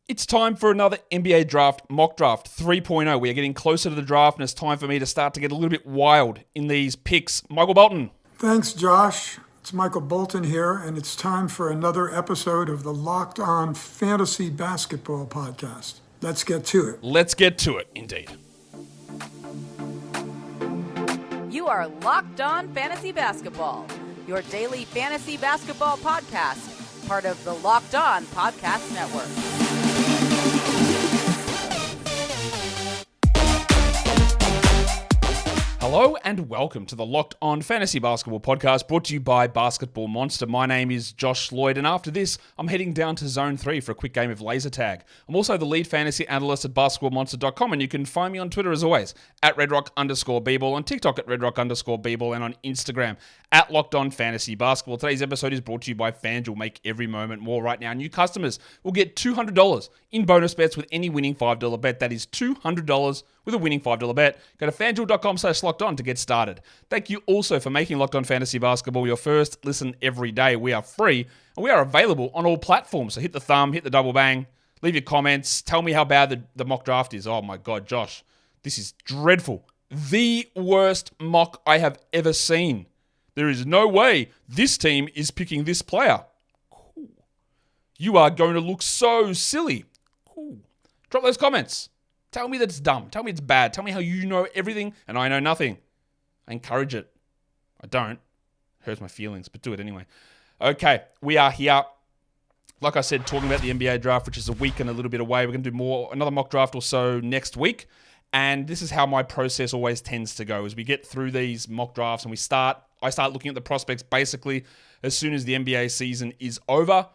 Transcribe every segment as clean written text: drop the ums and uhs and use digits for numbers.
It's time for another NBA draft, mock draft 3.0. We are getting closer to the draft, and it's time for me to start to get a little bit wild in these picks. Michael Bolton. Thanks, Josh. It's Michael Bolton here, and it's time for another episode of the Locked On Fantasy Basketball Podcast. Let's get to it. Let's get to it, indeed. You are Locked On Fantasy Basketball, your daily fantasy basketball podcast, part of the Locked On Podcast Network. Hello and welcome to the Locked On Fantasy Basketball Podcast, brought to you by Basketball Monster. My name is Josh Lloyd, and after this, I'm heading down to Zone 3 for a quick game of laser tag. I'm also the lead fantasy analyst at basketballmonster.com, and you can find me on Twitter as always, at redrock_bball, on TikTok at redrock_bball, and on Instagram at Locked On Fantasy Basketball. Today's episode is brought to you by FanDuel. Make every moment more. Right now, new customers will get $200 in bonus bets with any winning $5 bet. That is $200 with a winning $5 bet. Go to fanduel.com/lockedon to get started. Thank you also for making Locked On Fantasy Basketball your first listen every day. We are free and we are available on all platforms. So hit the thumb, hit the double bang, leave your comments, tell me how bad the mock draft is. Oh my God, Josh, this is dreadful. The worst mock I have ever seen. There is no way this team is picking this player. Cool. You are going to look so silly. Cool. Drop those comments. Tell me that it's dumb. Tell me it's bad. Tell me how you know everything and I know nothing. I encourage it. I don't. It hurts my feelings, but do it anyway. Okay, we are here. Like I said, talking about the NBA draft, which is a week and a little bit away. We're going to do another mock draft or so next week. And this is how my process always tends to go. As we get through these mock drafts and I start looking at the prospects basically as soon as the NBA season is over.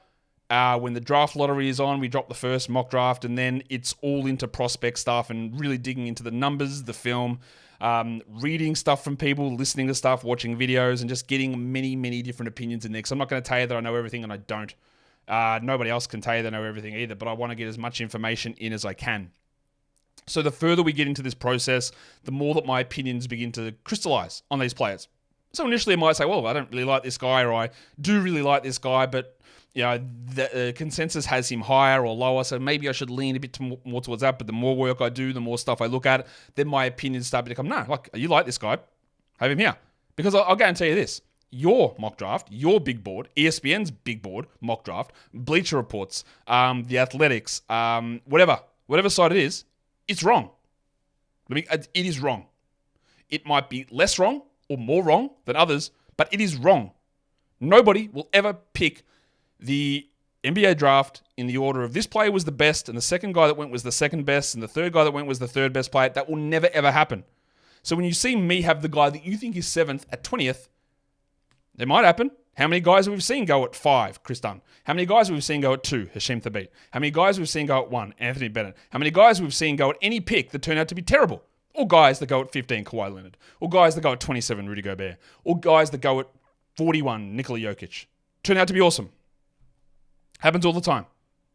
When the draft lottery is on, we drop the first mock draft, and then it's all into prospect stuff and really digging into the numbers, the film, reading stuff from people, listening to stuff, watching videos, and just getting many, many different opinions in there. Because I'm not going to tell you that I know everything, and I don't. Nobody else can tell you they know everything either, but I want to get as much information in as I can. So the further we get into this process, the more that my opinions begin to crystallize on these players. So initially I might say, well, I don't really like this guy, or I do really like this guy, but the consensus has him higher or lower, so maybe I should lean a bit more towards that. But the more work I do, the more stuff I look at, then my opinions start to become, no, like, you like this guy, have him here. Because I'll guarantee you this, your mock draft, your big board, ESPN's big board mock draft, Bleacher Reports, the Athletics, whatever side it is, it's wrong. It is wrong. It might be less wrong or more wrong than others, but it is wrong. Nobody will ever pick the NBA draft in the order of this player was the best, and the second guy that went was the second best, and the third guy that went was the third best player. That will never, ever happen. So when you see me have the guy that you think is 7th at 20th, it might happen. How many guys have we seen go at 5? Chris Dunn. How many guys have we seen go at 2? Hashem Thabit. How many guys have we seen go at 1? Anthony Bennett. How many guys have we seen go at any pick that turn out to be terrible? Or guys that go at 15, Kawhi Leonard. Or guys that go at 27, Rudy Gobert. Or guys that go at 41, Nikola Jokic. Turn out to be awesome. Happens all the time.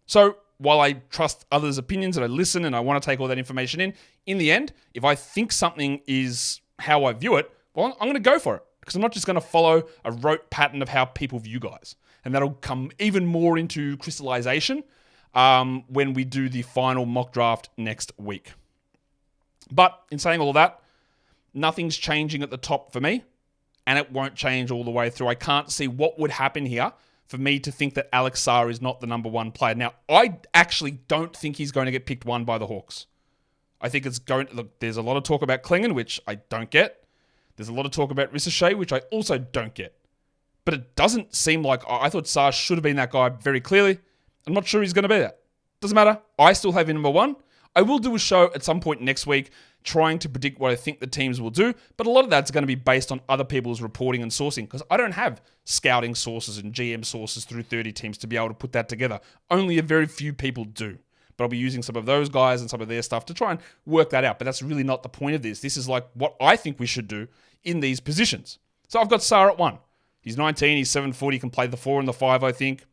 So while I trust others' opinions and I listen and I want to take all that information in the end, if I think something is how I view it, well, I'm going to go for it. Because I'm not just going to follow a rote pattern of how people view guys. And that'll come even more into crystallization when we do the final mock draft next week. But in saying all of that, nothing's changing at the top for me. And it won't change all the way through. I can't see what would happen here for me to think that Alex Sarr is not the number one player. Now, I actually don't think he's going to get picked 1 by the Hawks. I think it's going to, look, there's a lot of talk about Klingon, which I don't get. There's a lot of talk about Ricochet, which I also don't get. But it doesn't seem like, I thought Sarr should have been that guy very clearly. I'm not sure he's going to be that. Doesn't matter. I still have him number 1. I will do a show at some point next week trying to predict what I think the teams will do, but a lot of that's going to be based on other people's reporting and sourcing because I don't have scouting sources and GM sources through 30 teams to be able to put that together. Only a very few people do, but I'll be using some of those guys and some of their stuff to try and work that out, but that's really not the point of this. This is like what I think we should do in these positions. So I've got Sarr at 1. He's 19, he's 7'4", he can play the 4 and the 5, I think.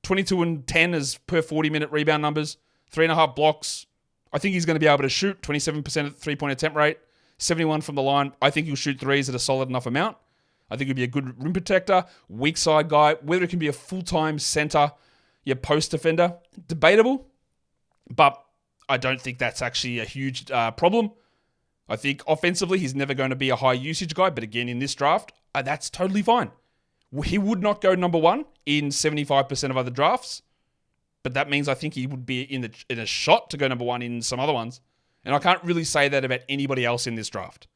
22 and 10 as per 40-minute rebound numbers, 3.5 blocks. I think he's going to be able to shoot 27% at the three-point attempt rate, 71 from the line. I think he'll shoot threes at a solid enough amount. I think he'll be a good rim protector, weak side guy. Whether it can be a full-time center, post defender, debatable. But I don't think that's actually a huge problem. I think offensively, he's never going to be a high usage guy. But again, in this draft, that's totally fine. He would not go number one in 75% of other drafts. But that means I think he would be in a shot to go number one in some other ones. And I can't really say that about anybody else in this draft.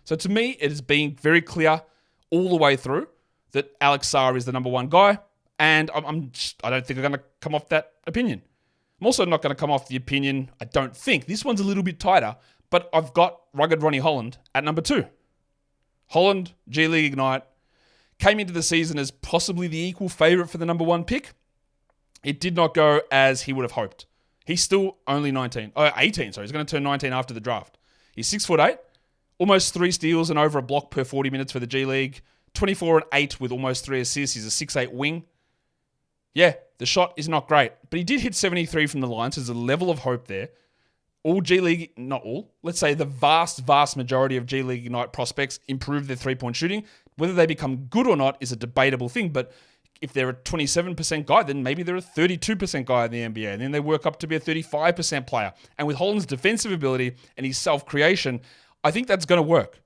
So to me, it has been very clear all the way through that Alex Sarr is the number one guy. And I don't think I'm going to come off that opinion. I'm also not going to come off the opinion, I don't think. This one's a little bit tighter, but I've got rugged Ronnie Holland at number 2. Holland, G League Ignite, came into the season as possibly the equal favourite for the number 1 pick. It did not go as he would have hoped. He's still only 18. He's going to turn 19 after the draft. He's 6'8", almost 3 steals and over a block per 40 minutes for the G League. 24 and 8 with almost 3 assists. He's a 6'8 wing. Yeah, the shot is not great, but he did hit 73 from the line, so there's a level of hope there. All G League, not all, let's say the vast majority of G League Ignite prospects improve their three-point shooting. Whether they become good or not is a debatable thing, but if they're a 27% guy, then maybe they're a 32% guy in the NBA, and then they work up to be a 35% player. And with Holland's defensive ability and his self-creation, I think that's going to work.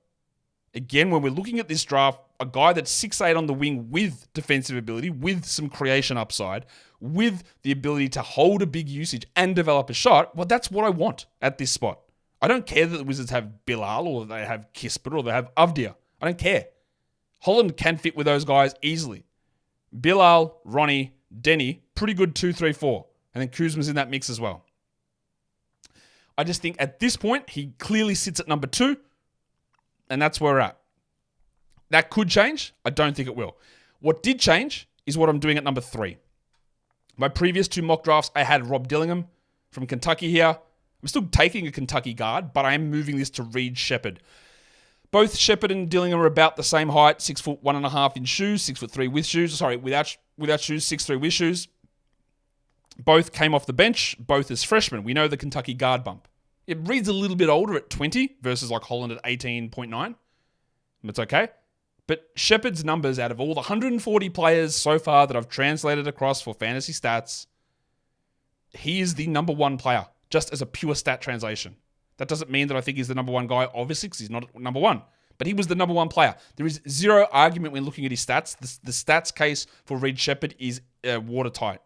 Again, when we're looking at this draft, a guy that's 6'8 on the wing with defensive ability, with some creation upside, with the ability to hold a big usage and develop a shot, well, that's what I want at this spot. I don't care that the Wizards have Bilal or they have Kispert or they have Avdia. I don't care. Holland can fit with those guys easily. Bilal, Ronnie, Denny, pretty good 2, 3, 4. And then Kuzma's in that mix as well. I just think at this point, he clearly sits at number 2. And that's where we're at. That could change. I don't think it will. What did change is what I'm doing at number 3. My previous 2 mock drafts, I had Rob Dillingham from Kentucky here. I'm still taking a Kentucky guard, but I am moving this to Reed Sheppard. Both Sheppard and Dillingham are about the same height, 6'1.5" in shoes, 6'3" with shoes. Sorry, without shoes, 6'3" with shoes. Both came off the bench, both as freshmen. We know the Kentucky guard bump. It reads a little bit older at 20 versus like Holland at 18.9. It's okay. But Sheppard's numbers out of all the 140 players so far that I've translated across for fantasy stats, he is the number 1 player, just as a pure stat translation. That doesn't mean that I think he's the number 1 guy, obviously, because he's not number 1. But he was the number 1 player. There is zero argument when looking at his stats. The stats case for Reed Sheppard is watertight.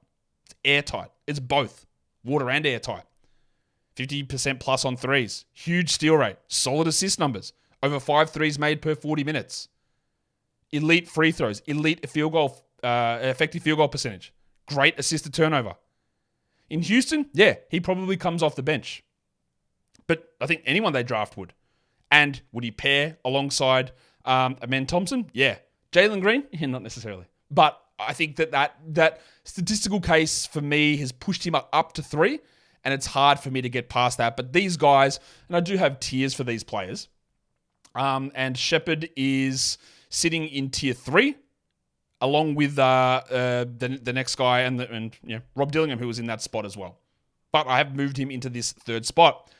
It's airtight. It's both. Water and airtight. 50% plus on threes. Huge steal rate. Solid assist numbers. Over 5 threes made per 40 minutes. Elite free throws. Elite effective field goal percentage. Great assist to turnover. In Houston, yeah, he probably comes off the bench. But I think anyone they draft would. And would he pair alongside Amen Thompson? Yeah. Jalen Green? Yeah, not necessarily. But I think that statistical case for me has pushed him up to 3. And it's hard for me to get past that. But these guys, and I do have tiers for these players. And Sheppard is sitting in tier 3, along with the next guy and Rob Dillingham, who was in that spot as well. But I have moved him into this 3rd spot.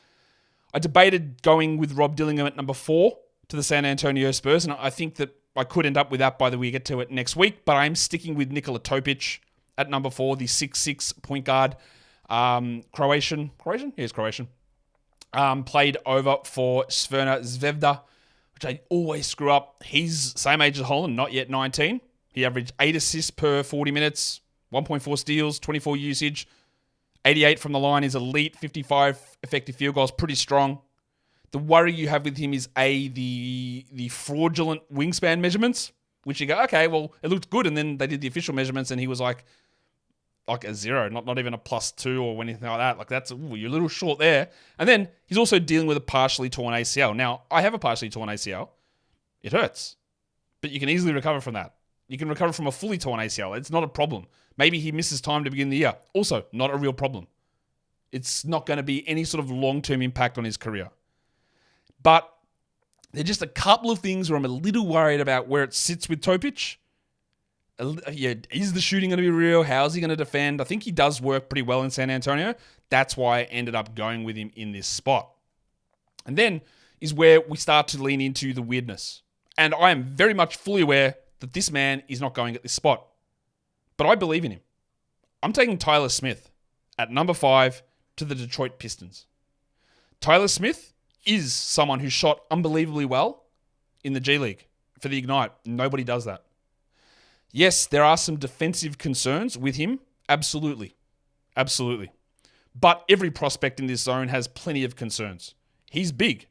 I debated going with Rob Dillingham at number 4 to the San Antonio Spurs, and I think that I could end up with that by the way we get to it next week. But I'm sticking with Nikola Topic at number 4, the 6'6" point guard. Croatian? Yeah, he's Croatian. Played over for Sverna Zvezda, which I always screw up. He's same age as Holland, not yet 19. He averaged 8 assists per 40 minutes, 1.4 steals, 24 usage, 88 from the line is elite, 55 effective field goals, pretty strong. The worry you have with him is the fraudulent wingspan measurements, which you go, okay, well, it looked good, and then they did the official measurements, and he was like a 0, not even a +2 or anything like that. Like that's, you're a little short there. And then he's also dealing with a partially torn ACL. Now, I have a partially torn ACL. It hurts, but you can easily recover from that. You can recover from a fully torn ACL. It's not a problem. Maybe he misses time to begin the year. Also, not a real problem. It's not going to be any sort of long-term impact on his career. But there are just a couple of things where I'm a little worried about where it sits with Topic. Yeah, is the shooting going to be real? How is he going to defend? I think he does work pretty well in San Antonio. That's why I ended up going with him in this spot. And then is where we start to lean into the weirdness. And I am very much fully aware that this man is not going at this spot. But I believe in him. I'm taking Tyler Smith at number 5 to the Detroit Pistons. Tyler Smith is someone who shot unbelievably well in the G League for the Ignite. Nobody does that. Yes, there are some defensive concerns with him. Absolutely. Absolutely. But every prospect in this zone has plenty of concerns. He's big.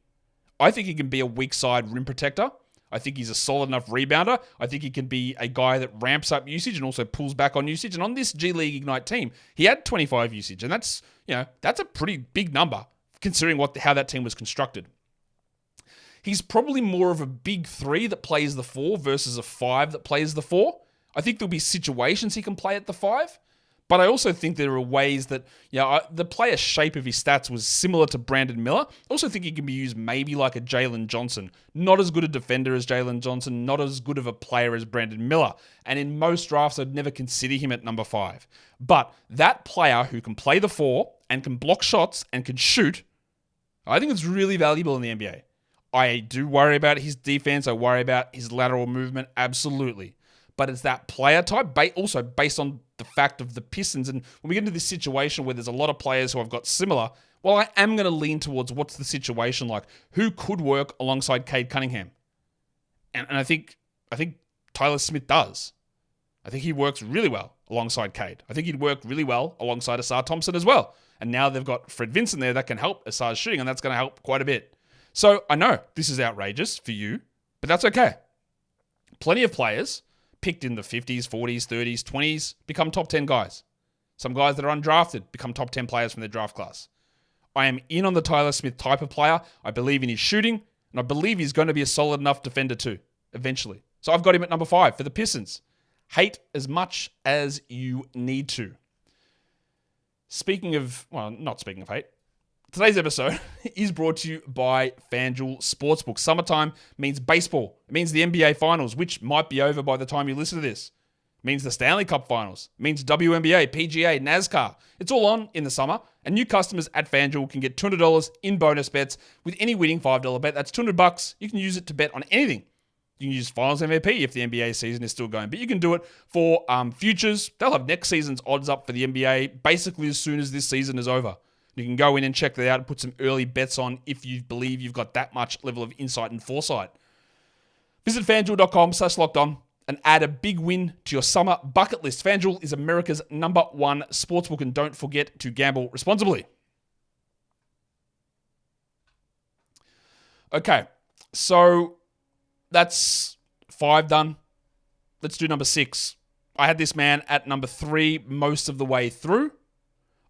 I think he can be a weak side rim protector. I think he's a solid enough rebounder. I think he can be a guy that ramps up usage and also pulls back on usage. And on this G League Ignite team, he had 25 usage. And that's a pretty big number considering how that team was constructed. He's probably more of a big 3 that plays the 4 versus a 5 that plays the 4. I think there'll be situations he can play at the 5. But I also think there are ways that, the player shape of his stats was similar to Brandon Miller. I also think he can be used maybe like a Jalen Johnson. Not as good a defender as Jalen Johnson, not as good of a player as Brandon Miller. And in most drafts, I'd never consider him at number 5. But that player who can play the 4 and can block shots and can shoot, I think it's really valuable in the NBA. I do worry about his defense. I worry about his lateral movement, absolutely. But it's that player type, also based on the fact of the Pistons. And when we get into this situation where there's a lot of players who have got similar, well, I am going to lean towards what's the situation like. Who could work alongside Cade Cunningham? And I think Tyler Smith does. I think he works really well alongside Cade. I think he'd work really well alongside Sarr Thompson as well. And now they've got Fred Vincent there that can help Sarr's shooting, and that's going to help quite a bit. So I know this is outrageous for you, but that's okay. Plenty of players picked in the 50s, 40s, 30s, 20s become top 10 guys. Some guys that are undrafted become top 10 players from their draft class. I am in on the Tyler Smith type of player. I believe in his shooting, and I believe he's going to be a solid enough defender too, eventually. So I've got him at number 5 for the Pistons. Hate as much as you need to. Not speaking of hate, today's episode is brought to you by FanDuel Sportsbook. Summertime means baseball. It means the NBA Finals, which might be over by the time you listen to this. It means the Stanley Cup Finals. It means WNBA, PGA, NASCAR. It's all on in the summer, and new customers at FanDuel can get $200 in bonus bets with any winning $5 bet. That's $200. You can use it to bet on anything. You can use Finals MVP if the NBA season is still going, but you can do it for futures. They'll have next season's odds up for the NBA basically as soon as this season is over. You can go in and check that out and put some early bets on if you believe you've got that much level of insight and foresight. Visit FanDuel.com/lockedon and add a big win to your summer bucket list. FanDuel is America's #1 sportsbook, and don't forget to gamble responsibly. Okay, so that's 5 done. Let's do number 6. I had this man at number 3 most of the way through.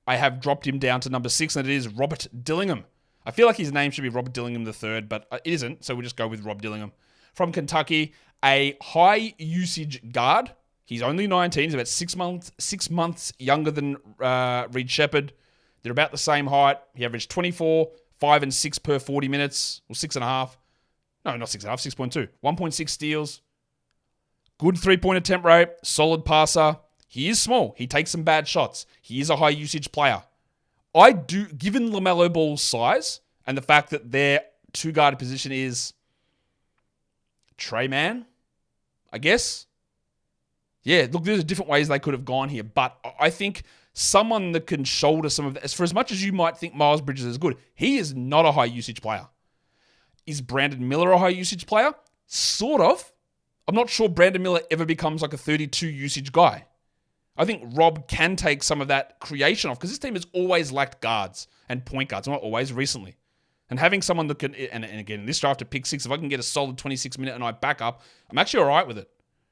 I have dropped him down to number 6, and it is Robert Dillingham. I feel like his name should be Robert Dillingham III, but it isn't, so we'll just go with Rob Dillingham. From Kentucky, a high-usage guard. He's only 19. He's about 6 months younger than Reed Sheppard. They're about the same height. He averaged 24, 5 and 6 per 40 minutes, or 6.5. No, not 6.5, 6.2. 1.6 steals. Good three-point attempt rate. Solid passer. He is small. He takes some bad shots. He is a high-usage player. Given LaMelo Ball's size and the fact that their two-guard position is Trey Man, I guess. Yeah, look, there's different ways they could have gone here, but I think someone that can shoulder some of that, for as much as you might think Miles Bridges is good, he is not a high-usage player. Is Brandon Miller a high-usage player? Sort of. I'm not sure Brandon Miller ever becomes like a 32-usage guy. I think Rob can take some of that creation off because this team has always lacked guards and point guards, not always, recently. And having someone that can, and again, in this draft at pick 6, if I can get a solid 26-minute a night backup, I'm actually all right with it.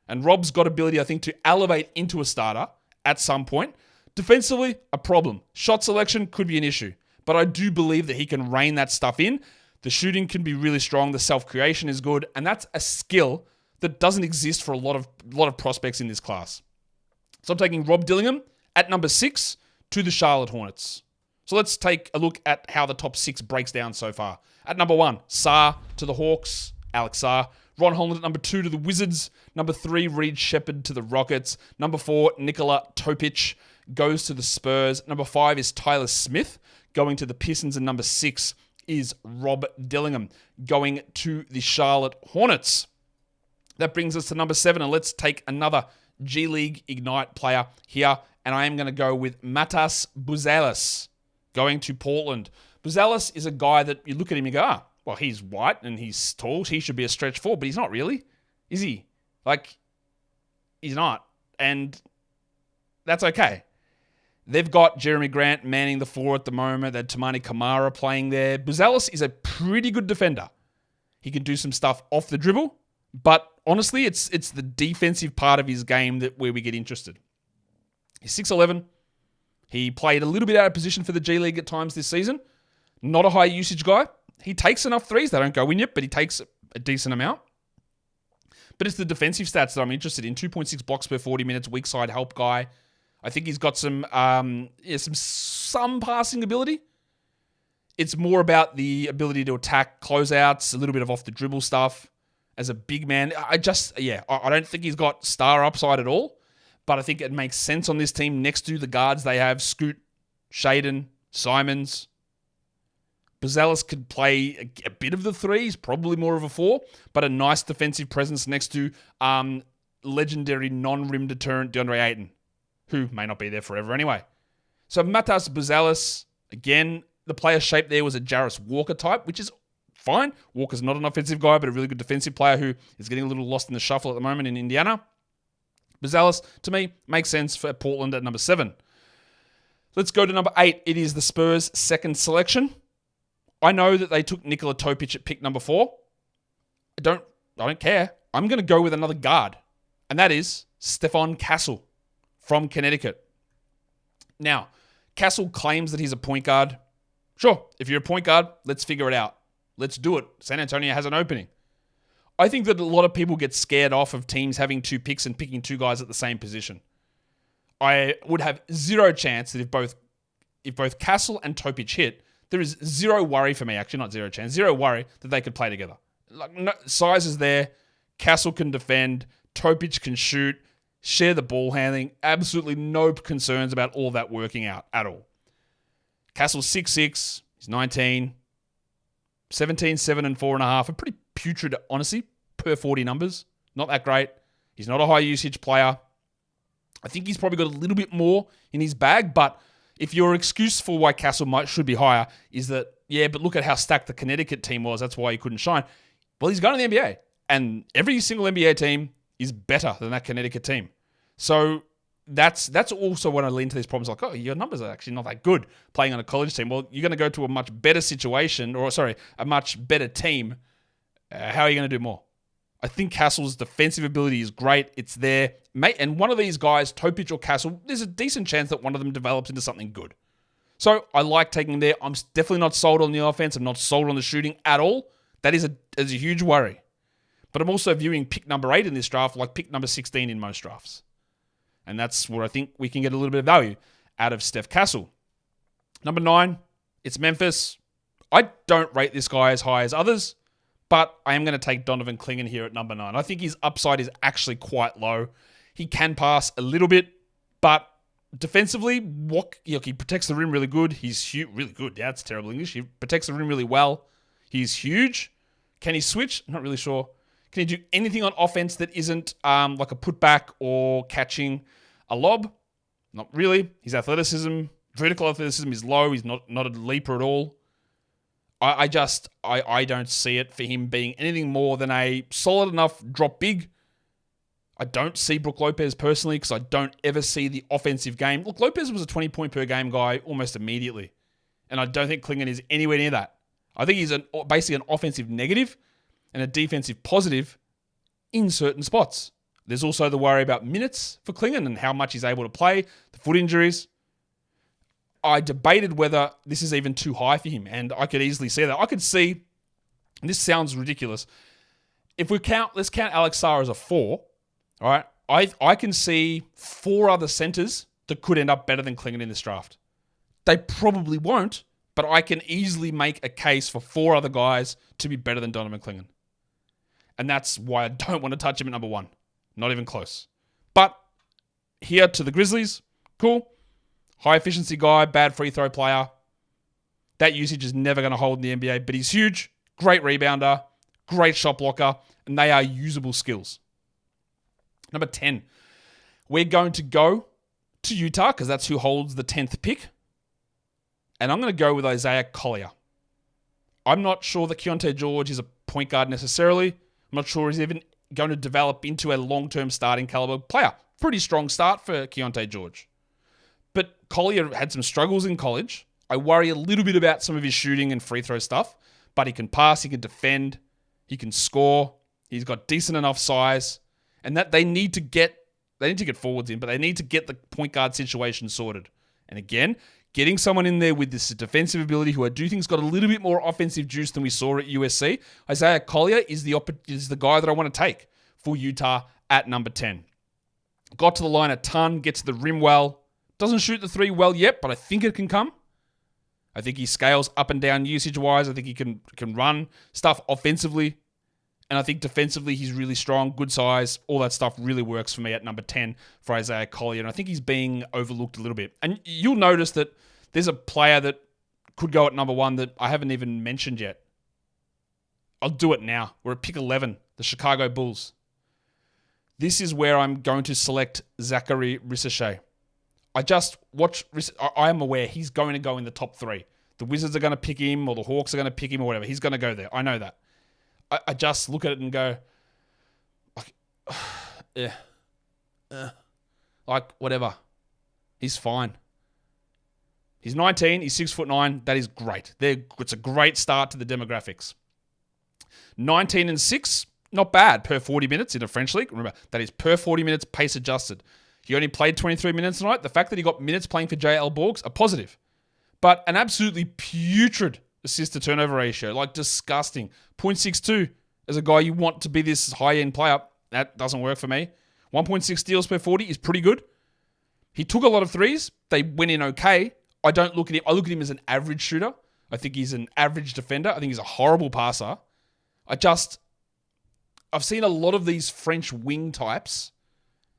And Rob's got ability, I think, to elevate into a starter at some point. Defensively, a problem. Shot selection could be an issue. But I do believe that he can rein that stuff in. The shooting can be really strong. The self-creation is good. And that's a skill that doesn't exist for a lot of prospects in this class. So I'm taking Rob Dillingham at number 6 to the Charlotte Hornets. So let's take a look at how the top 6 breaks down so far. At number 1, Sarr to the Hawks, Alex Sarr. Ron Holland at number 2 to the Wizards. Number 3, Reed Sheppard to the Rockets. Number 4, Nikola Topic goes to the Spurs. Number 5 is Tyler Smith going to the Pistons. And number 6 is Rob Dillingham going to the Charlotte Hornets. That brings us to number 7, and let's take another G League Ignite player here, and I am going to go with Matas Buzelis. going to Portland. Buzelis is a guy that you look at him and go, well, he's white and he's tall. He should be a stretch four, but he's not really. Is he? He's not. And that's okay. They've got Jeremy Grant manning the floor at the moment. They've Tamani Kamara playing there. Buzelis is a pretty good defender. He can do some stuff off the dribble, but honestly, it's the defensive part of his game where we get interested. He's 6'11". He played a little bit out of position for the G League at times this season. Not a high usage guy. He takes enough threes. They don't go in yet, but he takes a decent amount. But it's the defensive stats that I'm interested in. 2.6 blocks per 40 minutes, weak side help guy. I think he's got some passing ability. It's more about the ability to attack closeouts, a little bit of off the dribble stuff. As a big man, I don't think he's got star upside at all. But I think it makes sense on this team next to the guards they have. Scoot, Shaden, Simons. Buzelis could play a bit of the threes, probably more of a four, but a nice defensive presence next to legendary non-rim deterrent DeAndre Ayton, who may not be there forever anyway. So Matas Buzelis, again, the player shape there was a Jarris Walker type, which is fine. Walker's not an offensive guy, but a really good defensive player who is getting a little lost in the shuffle at the moment in Indiana. Buzelis, to me, makes sense for Portland at number 7. Let's go to number 8. It is the Spurs' second selection. I know that they took Nikola Topic at pick number 4. I don't care. I'm going to go with another guard, and that is Stephon Castle from Connecticut. Now, Castle claims that he's a point guard. Sure, if you're a point guard, let's figure it out. Let's do it. San Antonio has an opening. I think that a lot of people get scared off of teams having 2 picks and picking 2 guys at the same position. I would have zero chance that if both Castle and Topic hit, there is zero worry for me, actually not zero chance, zero worry that they could play together. No, size is there. Castle can defend. Topic can shoot. Share the ball handling. Absolutely no concerns about all that working out at all. Castle's 6'6". He's 19. 17, 7, and 4.5. A pretty putrid, honestly, per 40 numbers. Not that great. He's not a high usage player. I think he's probably got a little bit more in his bag, but if your excuse for why Castle should be higher is that, but look at how stacked the Connecticut team was, that's why he couldn't shine. Well, he's going to the NBA, and every single NBA team is better than that Connecticut team. So that's also when I lean to these problems like, your numbers are actually not that good playing on a college team. Well, you're going to go to a much better situation, a much better team. How are you going to do more? I think Castle's defensive ability is great. It's there. And one of these guys, Topic or Castle, there's a decent chance that one of them develops into something good. So I like taking him there. I'm definitely not sold on the offense. I'm not sold on the shooting at all. That is a huge worry. But I'm also viewing pick number 8 in this draft like pick number 16 in most drafts. And that's where I think we can get a little bit of value out of Steph Castle. Number 9, it's Memphis. I don't rate this guy as high as others, but I am going to take Donovan Clingan here at number 9. I think his upside is actually quite low. He can pass a little bit, but defensively, he protects the rim really good. He's really good. Yeah, that's terrible English. He protects the rim really well. He's huge. Can he switch? Not really sure. Can he do anything on offense that isn't like a putback or catching a lob? Not really. His athleticism, vertical athleticism is low. He's not a leaper at all. I don't see it for him being anything more than a solid enough drop big. I don't see Brook Lopez personally because I don't ever see the offensive game. Look, Lopez was a 20-point per game guy almost immediately. And I don't think Clingan is anywhere near that. I think he's basically an offensive negative and a defensive positive in certain spots. There's also the worry about minutes for Clingan and how much he's able to play, the foot injuries. I debated whether this is even too high for him, and I could easily see that. I could see, and this sounds ridiculous, let's count Alex Sarr as a 4, all right? I can see 4 other centers that could end up better than Clingan in this draft. They probably won't, but I can easily make a case for 4 other guys to be better than Donovan Clingan. And that's why I don't want to touch him at number 1. Not even close. But here to the Grizzlies, cool. High efficiency guy, bad free throw player. That usage is never going to hold in the NBA, but he's huge, great rebounder, great shot blocker, and they are usable skills. Number 10, we're going to go to Utah because that's who holds the 10th pick. And I'm going to go with Isaiah Collier. I'm not sure that Keontae George is a point guard necessarily. I'm not sure he's even going to develop into a long-term starting caliber player. Pretty strong start for Keontae George. But Collier had some struggles in college. I worry a little bit about some of his shooting and free throw stuff, but he can pass, he can defend, he can score. He's got decent enough size, and that they need to get forwards in, but they need to get the point guard situation sorted. And again, getting someone in there with this defensive ability who I do think's got a little bit more offensive juice than we saw at USC. Isaiah Collier is the guy that I want to take for Utah at number 10. Got to the line a ton, gets to the rim well. Doesn't shoot the three well yet, but I think it can come. I think he scales up and down usage-wise. I think he can run stuff offensively. And I think defensively, he's really strong, good size. All that stuff really works for me at number 10 for Isaiah Collier. And I think he's being overlooked a little bit. And you'll notice that there's a player that could go at number 1 that I haven't even mentioned yet. I'll do it now. We're at pick 11, the Chicago Bulls. This is where I'm going to select Zachary Rissache. I am aware he's going to go in the top 3. The Wizards are going to pick him, or the Hawks are going to pick him, or whatever. He's going to go there. I know that. I just look at it and go, like, whatever. He's fine. He's 19. He's 6'9". That is great. It's a great start to the demographics. 19-6, not bad per 40 minutes in a French league. Remember, that is per 40 minutes, pace adjusted. He only played 23 minutes tonight. The fact that he got minutes playing for JL Borgs, a positive. But an absolutely putrid assist-to-turnover ratio, like disgusting. 0.62 as a guy you want to be this high-end player. That doesn't work for me. 1.6 steals per 40 is pretty good. He took a lot of threes. They went in okay. I don't look at him. I look at him as an average shooter. I think he's an average defender. I think he's a horrible passer. I've seen a lot of these French wing types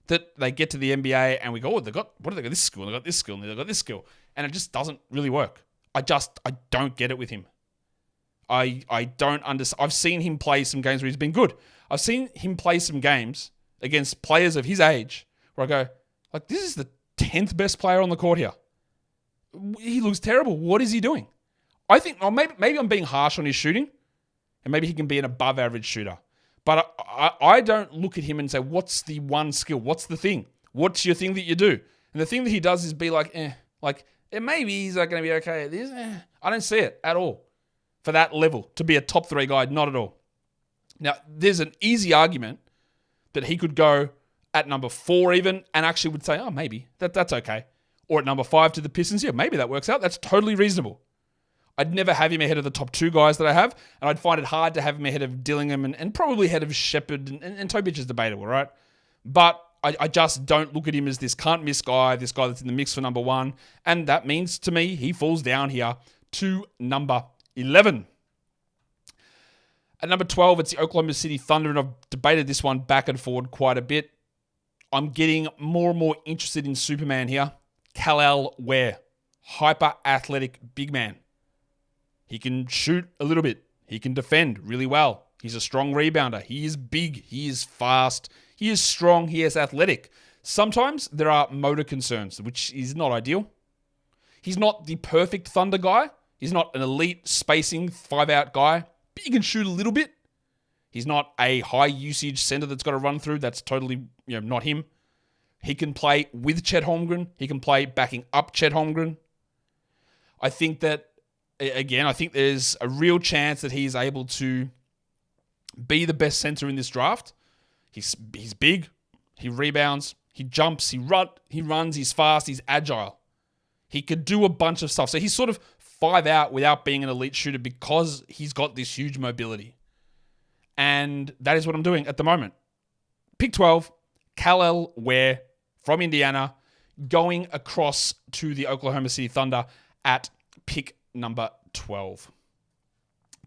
that they get to the NBA and we go, oh, they got this skill, and they got this skill, and they got this skill. And it just doesn't really work. I don't get it with him. I don't understand. I've seen him play some games where he's been good. I've seen him play some games against players of his age where I go, like, this is the 10th best player on the court here. He looks terrible. What is he doing? I think, maybe I'm being harsh on his shooting, and maybe he can be an above average shooter. But I don't look at him and say, what's the one skill? What's the thing? What's your thing that you do? And the thing that he does is be like, maybe he's going to be okay at this. I don't see it at all for that level to be a top 3 guy. Not at all. Now, there's an easy argument that he could go at number 4 even and actually would say, oh, maybe that's okay. Or at number 5 to the Pistons. Yeah, maybe that works out. That's totally reasonable. I'd never have him ahead of the top 2 guys that I have, and I'd find it hard to have him ahead of Dillingham and probably ahead of Sheppard, and Tobic is debatable, right? But I just don't look at him as this can't-miss guy, this guy that's in the mix for number 1, and that means, to me, he falls down here to number 11. At number 12, it's the Oklahoma City Thunder, and I've debated this one back and forward quite a bit. I'm getting more and more interested in Superman here. Kal-El Ware, hyper-athletic big man. He can shoot a little bit. He can defend really well. He's a strong rebounder. He is big. He is fast. He is strong. He is athletic. Sometimes there are motor concerns, which is not ideal. He's not the perfect Thunder guy. He's not an elite spacing 5-out guy, but he can shoot a little bit. He's not a high usage center that's got to run through. That's totally not him. He can play with Chet Holmgren. He can play backing up Chet Holmgren. I think there's a real chance that he's able to be the best center in this draft. He's big, he rebounds, he jumps, he runs, he's fast, he's agile. He could do a bunch of stuff. So he's sort of 5-out without being an elite shooter because he's got this huge mobility. And that is what I'm doing at the moment. Pick 12, Kal-El Ware from Indiana, going across to the Oklahoma City Thunder at pick number 12.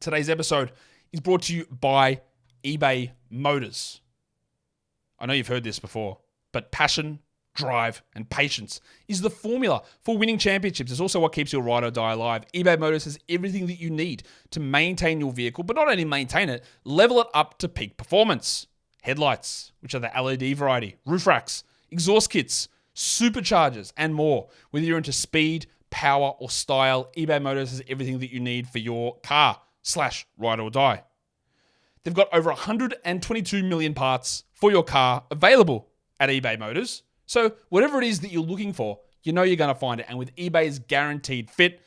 Today's episode is brought to you by eBay Motors. I know you've heard this before, but passion, drive, and patience is the formula for winning championships. It's also what keeps your ride or die alive. eBay Motors has everything that you need to maintain your vehicle, but not only maintain it, level it up to peak performance. Headlights, which are the LED variety, roof racks, exhaust kits, superchargers, and more. Whether you're into speed, power, or style, eBay Motors has everything that you need for your car/ride or die. They've got over 122 million parts for your car available at eBay Motors. So whatever it is that you're looking for, you know you're going to find it. And with eBay's guaranteed fit,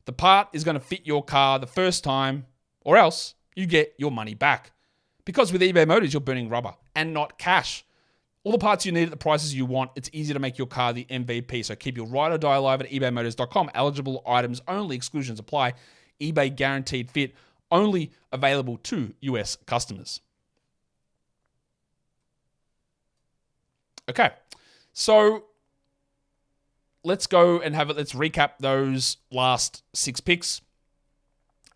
the part is going to fit your car the first time, or else you get your money back. Because with eBay Motors, you're burning rubber and not cash. All the parts you need at the prices you want, it's easy to make your car the MVP. So keep your ride or die alive at ebaymotors.com. Eligible items only, exclusions apply. eBay guaranteed fit, only available to US customers. Okay, so let's go and let's recap those last 6 picks.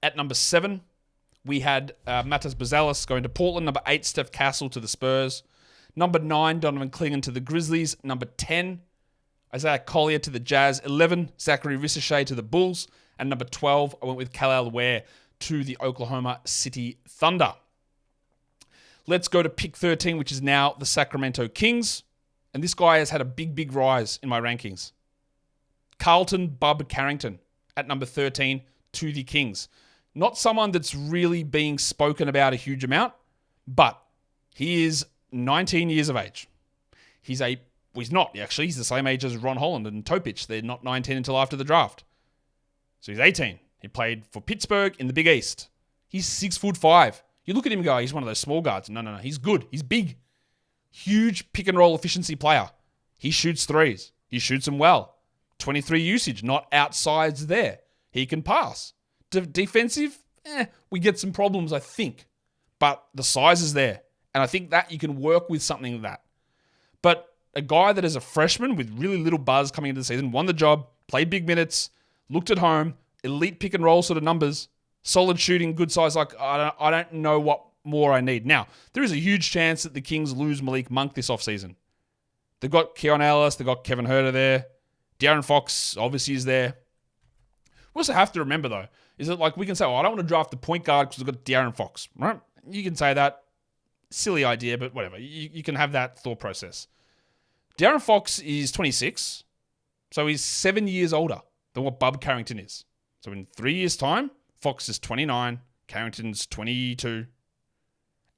At number 7, we had Matas Bazelis going to Portland. Number 8, Steph Castle to the Spurs. Number 9, Donovan Clingan to the Grizzlies. Number 10, Isaiah Collier to the Jazz. 11, Zachary Ricochet to the Bulls. And number 12, I went with Kal Ware to the Oklahoma City Thunder. Let's go to pick 13, which is now the Sacramento Kings. And this guy has had a big rise in my rankings. Carlton Bub Carrington at number 13 to the Kings. Not someone that's really being spoken about a huge amount, but he is 19 years of age. He's not, actually. He's the same age as Ron Holland and Topic. They're not 19 until after the draft. So he's 18. He played for Pittsburgh in the Big East. He's 6'5". You look at him and go, he's one of those small guards. No. He's good. He's big. Huge pick and roll efficiency player. He shoots threes. He shoots them well. 23 usage, not outsides there. He can pass. Defensive, we get some problems, I think. But the size is there. And I think that you can work with something like that. But a guy that is a freshman with really little buzz coming into the season, won the job, played big minutes, looked at home, elite pick and roll sort of numbers, solid shooting, good size. Like, I don't know what more I need. Now, there is a huge chance that the Kings lose Malik Monk this offseason. They've got Keon Ellis, they've got Kevin Huerter there. De'Aaron Fox obviously is there. We also have to remember, though, is that like we can say, I don't want to draft the point guard because we've got De'Aaron Fox, right? You can say that. Silly idea, but whatever. You can have that thought process. De'Aaron Fox is 26, so he's 7 years older than what Bub Carrington is. So in 3 years' time, Fox is 29, Carrington's 22.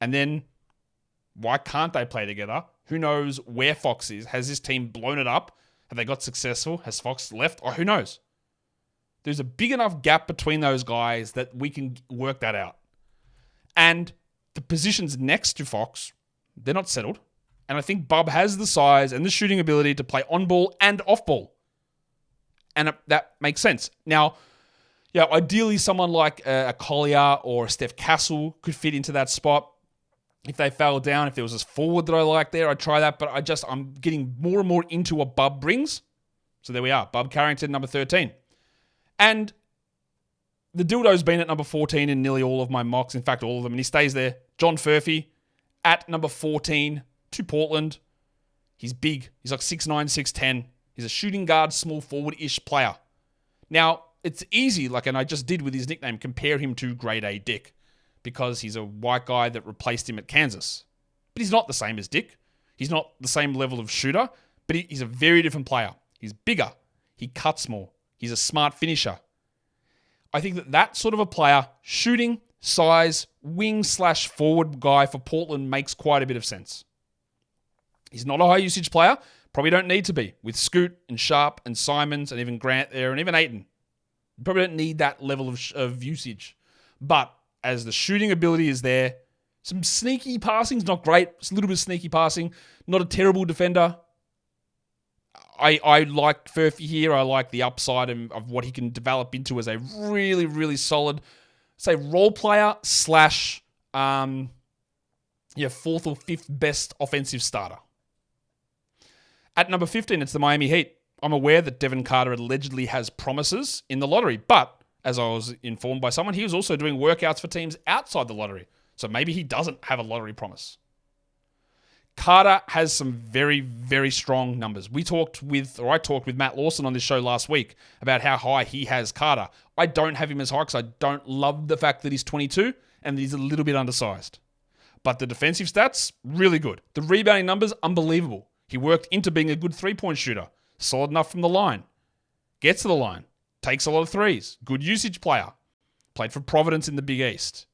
And then, why can't they play together? Who knows where Fox is? Has this team blown it up? Have they got successful? Has Fox left? Or who knows? There's a big enough gap between those guys that we can work that out. And the positions next to Fox, they're not settled. And I think Bub has the size and the shooting ability to play on ball and off ball. And that makes sense. Now, yeah, ideally someone like a Collier or a Steph Castle could fit into that spot. If they fell down, if there was a forward that I like there, I'd try that. But I'm getting more and more into what Bub brings. So there we are. Bub Carrington, number 13. And the dildo's been at number 14 in nearly all of my mocks. In fact, all of them. And he stays there. John Furphy at number 14 to Portland. He's big. He's like 6'9", 6'10". He's a shooting guard, small forward-ish player. Now, it's easy, and I just did with his nickname, compare him to Grade A Dick, because he's a white guy that replaced him at Kansas. But he's not the same as Dick. He's not the same level of shooter, but he's a very different player. He's bigger. He cuts more. He's a smart finisher. I think that sort of a player, shooting, size, wing/forward guy for Portland makes quite a bit of sense. He's not a high-usage player. Probably don't need to be. With Scoot and Sharp and Simons and even Grant there and even Ayton. You probably don't need that level of usage. But as the shooting ability is there, some sneaky passing's not great. It's a little bit of sneaky passing. Not a terrible defender. I like Furphy here. I like the upside of what he can develop into as a really, really solid, say, role player / fourth or fifth best offensive starter. At number 15, it's the Miami Heat. I'm aware that Devin Carter allegedly has promises in the lottery, but as I was informed by someone, he was also doing workouts for teams outside the lottery. So maybe he doesn't have a lottery promise. Carter has some very, very strong numbers. I talked with Matt Lawson on this show last week about how high he has Carter. I don't have him as high because I don't love the fact that he's 22 and he's a little bit undersized. But the defensive stats, really good. The rebounding numbers, unbelievable. He worked into being a good three-point shooter. Solid enough from the line. Gets to the line. takes a lot of threes, good usage player, played for Providence in the Big East.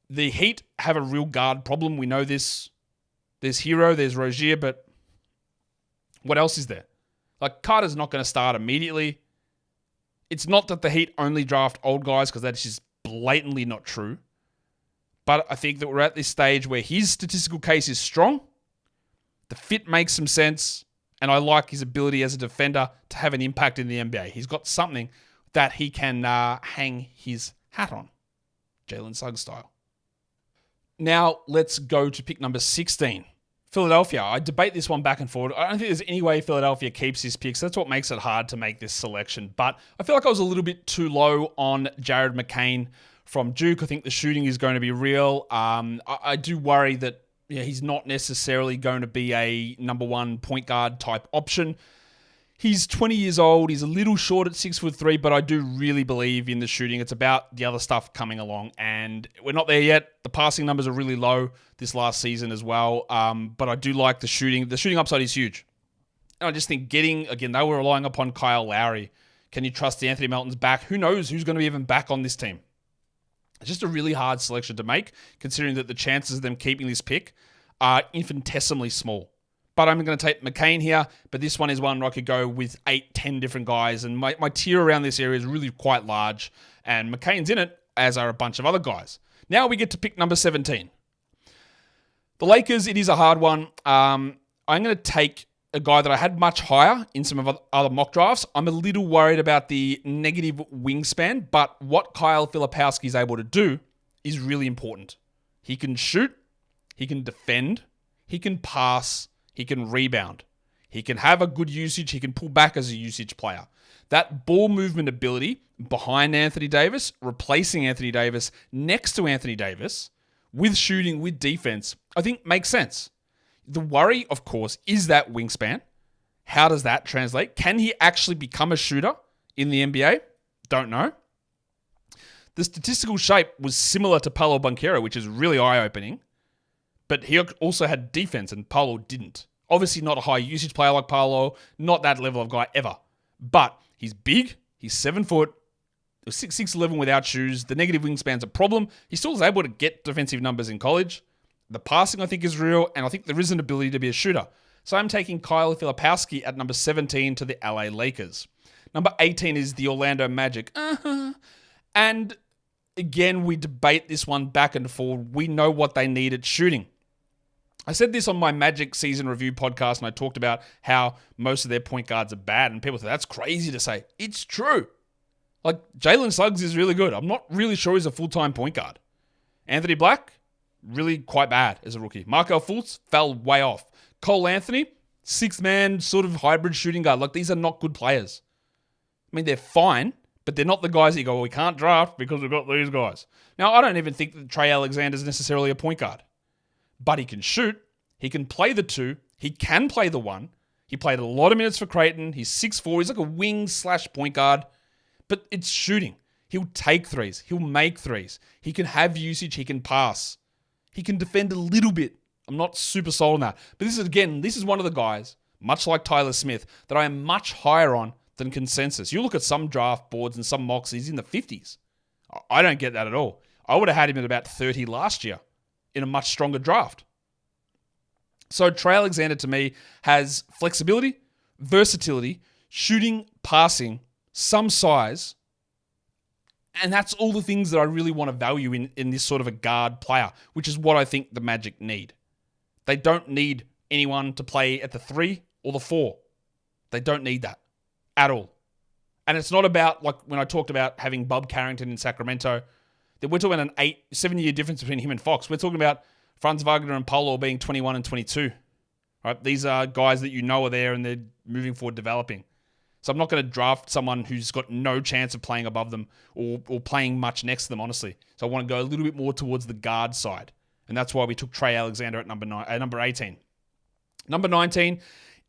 The Heat have a real guard problem. We know this. There's Hero, there's Rozier, but what else is there? Like, Carter's not going to start immediately. It's not that the Heat only draft old guys, because that's just blatantly not true. But I think that we're at this stage where his statistical case is strong. The fit makes some sense. And I like his ability as a defender to have an impact in the NBA. He's got something that he can hang his hat on. Jalen Suggs style. Now, let's go to pick number 16. Philadelphia. I debate this one back and forward. I don't think there's any way Philadelphia keeps this pick, so that's what makes it hard to make this selection. But I feel like I was a little bit too low on Jared McCain from Duke. I think the shooting is going to be real. I do worry that he's not necessarily going to be a number one point guard type option. He's 20 years old. He's a little short at 6'3", but I do really believe in the shooting. It's about the other stuff coming along, and we're not there yet. The passing numbers are really low this last season as well, but I do like the shooting. The shooting upside is huge. And I just think they were relying upon Kyle Lowry. Can you trust Anthony Melton's back? Who knows who's going to be even back on this team? It's just a really hard selection to make, considering that the chances of them keeping this pick are infinitesimally small. But I'm going to take McCain here, but this one is one where I could go with 8-10 different guys, and my tier around this area is really quite large, and McCain's in it, as are a bunch of other guys. Now we get to pick number 17. The Lakers, it is a hard one. I'm going to take a guy that I had much higher in some of other mock drafts. I'm a little worried about the negative wingspan, but what Kyle Filipowski is able to do is really important. He can shoot, he can defend, he can pass, he can rebound. He can have a good usage. He can pull back as a usage player. That ball movement ability behind Anthony Davis, replacing Anthony Davis, next to Anthony Davis, with shooting, with defense, I think makes sense. The worry, of course, is that wingspan. How does that translate? Can he actually become a shooter in the NBA? Don't know. The statistical shape was similar to Paolo Banchero, which is really eye-opening. But he also had defense, and Paolo didn't. Obviously not a high usage player like Paolo, not that level of guy ever. But he's big, he's 7 foot, 6'11" without shoes. The negative wingspan's a problem. He still is able to get defensive numbers in college. The passing, I think, is real, and I think there is an ability to be a shooter. So I'm taking Kyle Filipowski at number 17 to the LA Lakers. Number 18 is the Orlando Magic. And again, we debate this one back and forth. We know what they need at shooting. I said this on my Magic season review podcast, and I talked about how most of their point guards are bad, and people say, that's crazy to say. It's true. Like, Jalen Suggs is really good. I'm not really sure he's a full-time point guard. Anthony Black, really quite bad as a rookie. Markelle Fultz fell way off. Cole Anthony, six-man sort of hybrid shooting guard. Like, these are not good players. I mean, they're fine, but they're not the guys that you go, well, we can't draft because we've got these guys. Now, I don't even think that Trey Alexander is necessarily a point guard. But he can shoot, he can play the 2, he can play the 1. He played a lot of minutes for Creighton. He's 6'4", he's like a wing/point guard. But it's shooting. He'll take threes, he'll make threes. He can have usage, he can pass. He can defend a little bit. I'm not super sold on that. But this is one of the guys, much like Tyler Smith, that I am much higher on than consensus. You look at some draft boards and some mocks, he's in the 50s. I don't get that at all. I would have had him at about 30 last year in a much stronger draft. So Trey Alexander, to me, has flexibility, versatility, shooting, passing, some size, and that's all the things that I really want to value in this sort of a guard player, which is what I think the Magic need. They don't need anyone to play at the 3 or the 4. They don't need that at all. And it's not about, like when I talked about having Bob Carrington in Sacramento, that we're talking about an 7-year difference between him and Fox. We're talking about Franz Wagner and Paolo being 21 and 22. Right? These are guys that you know are there and they're moving forward, developing. So I'm not going to draft someone who's got no chance of playing above them or playing much next to them, honestly. So I want to go a little bit more towards the guard side. And that's why we took Trey Alexander at number 18. Number 19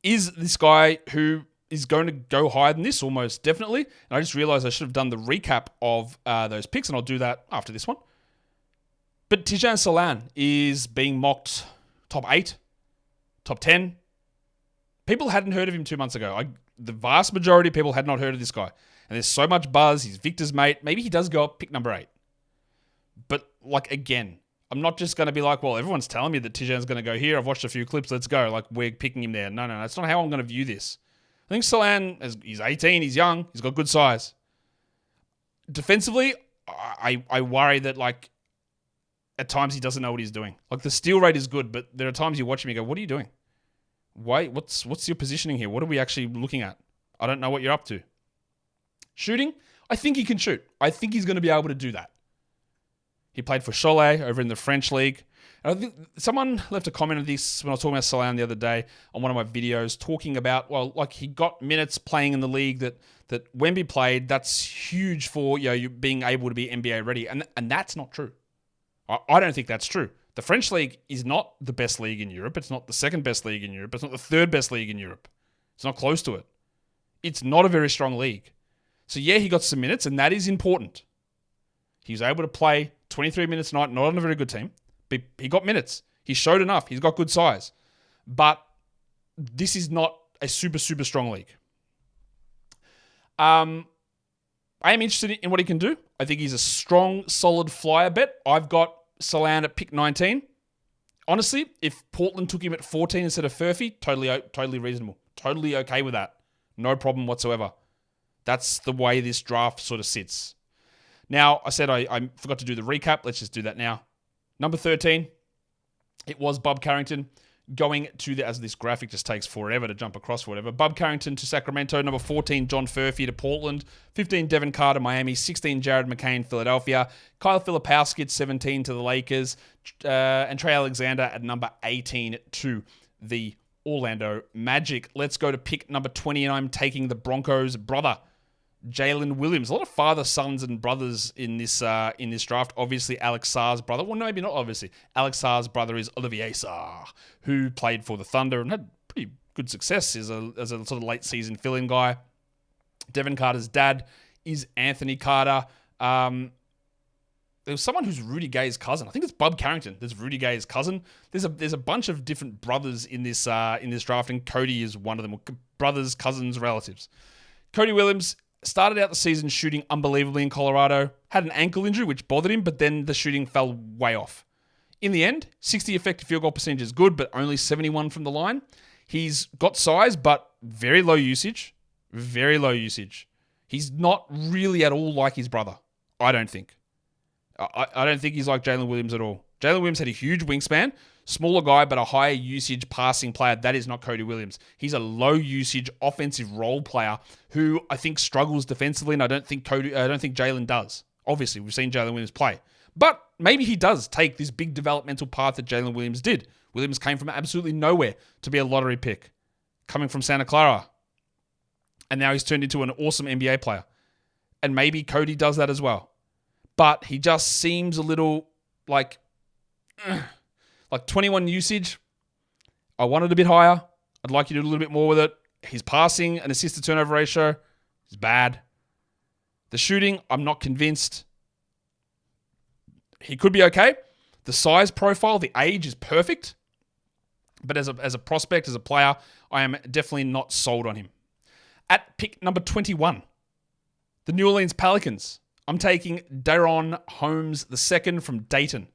is this guy who is going to go higher than this, almost definitely. And I just realized I should have done the recap of those picks, and I'll do that after this one. But Tijan Salan is being mocked top 8, top 10. People hadn't heard of him 2 months ago. The vast majority of people had not heard of this guy. And there's so much buzz. He's Victor's mate. Maybe he does go up pick number 8. But, like, again, I'm not just going to be like, well, everyone's telling me that Tijan's going to go here. I've watched a few clips. Let's go. Like, we're picking him there. No. That's not how I'm going to view this. I think Solan, he's 18. He's young. He's got good size. Defensively, I worry that, like, at times he doesn't know what he's doing. Like, the steal rate is good, but there are times you watch him and go, what are you doing? Why? What's your positioning here? What are we actually looking at? I don't know what you're up to. Shooting, I think he can shoot. I think he's going to be able to do that. He played for Cholet over in the French league. And I think someone left a comment on this when I was talking about Solan the other day on one of my videos, talking about, well, like, he got minutes playing in the league that Wemby played. That's huge for, you know, you being able to be NBA ready. And that's not true. I don't think that's true. The French league is not the best league in Europe. It's not the second best league in Europe. It's not the third best league in Europe. It's not close to it. It's not a very strong league. So yeah, he got some minutes, and that is important. He was able to play 23 minutes a night, not on a very good team, but he got minutes. He showed enough. He's got good size. But this is not a super, super strong league. I am interested in what he can do. I think he's a strong, solid flyer bet. I've got Solan at pick 19. Honestly, if Portland took him at 14 instead of Furphy, totally reasonable. Totally okay with that. No problem whatsoever. That's the way this draft sort of sits. Now, I said I forgot to do the recap. Let's just do that now. Number 13, it was Bub Carrington going to as this graphic just takes forever to jump across or whatever. Bub Carrington to Sacramento. Number 14, John Furphy to Portland. 15, Devin Carter, Miami. 16, Jared McCain, Philadelphia. Kyle Filipowski at 17 to the Lakers. And Trey Alexander at number 18 to the Orlando Magic. Let's go to pick number 20, and I'm taking the Broncos' brother, Jalen Williams. A lot of father, sons, and brothers in this draft. Obviously, Alex Sarr's brother. Well, no, maybe not obviously. Alex Sarr's brother is Olivier Sarr, who played for the Thunder and had pretty good success as a sort of late season fill-in guy. Devin Carter's dad is Anthony Carter. There was someone who's Rudy Gay's cousin. I think it's Bub Carrington. There's Rudy Gay's cousin. There's a bunch of different brothers in this draft, and Cody is one of them. Brothers, cousins, relatives. Cody Williams started out the season shooting unbelievably in Colorado. Had an ankle injury, which bothered him, but then the shooting fell way off. In the end, 60 effective field goal percentage is good, but only 71 from the line. He's got size, but very low usage. Very low usage. He's not really at all like his brother, I don't think. I don't think he's like Jalen Williams at all. Jalen Williams had a huge wingspan, smaller guy, but a higher usage passing player. That is not Cody Williams. He's a low usage offensive role player who I think struggles defensively, and I don't think Jalen does. Obviously, we've seen Jalen Williams play. But maybe he does take this big developmental path that Jalen Williams did. Williams came from absolutely nowhere to be a lottery pick, coming from Santa Clara. And now he's turned into an awesome NBA player. And maybe Cody does that as well. But he just seems a little like 21 usage. I want it a bit higher. I'd like you to do a little bit more with it. His passing and assist to turnover ratio is bad. The shooting, I'm not convinced. He could be okay. The size profile, the age is perfect. But as a prospect, as a player, I am definitely not sold on him. At pick number 21, the New Orleans Pelicans. I'm taking Daron Holmes II from Dayton.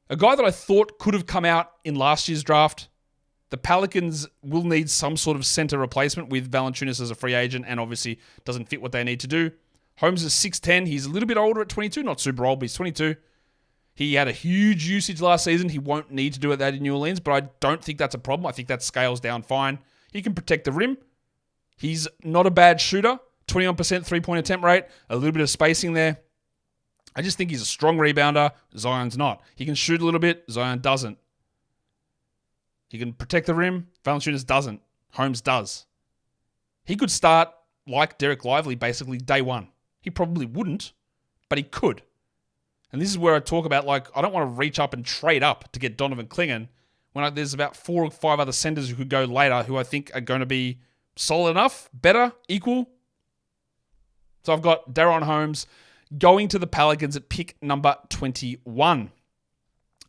A guy that I thought could have come out in last year's draft. The Pelicans will need some sort of center replacement with Valanciunas as a free agent and obviously doesn't fit what they need to do. Holmes is 6'10". He's a little bit older at 22. Not super old, but he's 22. He had a huge usage last season. He won't need to do that in New Orleans, but I don't think that's a problem. I think that scales down fine. He can protect the rim. He's not a bad shooter. 21% three-point attempt rate, a little bit of spacing there. I just think he's a strong rebounder. Zion's not. He can shoot a little bit. Zion doesn't. He can protect the rim. Valanciunas doesn't. Holmes does. He could start like Derek Lively basically day one. He probably wouldn't, but he could. And this is where I talk about, like, I don't want to reach up and trade up to get Donovan Clingan when there's about 4 or 5 other centers who could go later who I think are going to be solid enough, better, equal. So I've got Daron Holmes going to the Pelicans at pick number 21.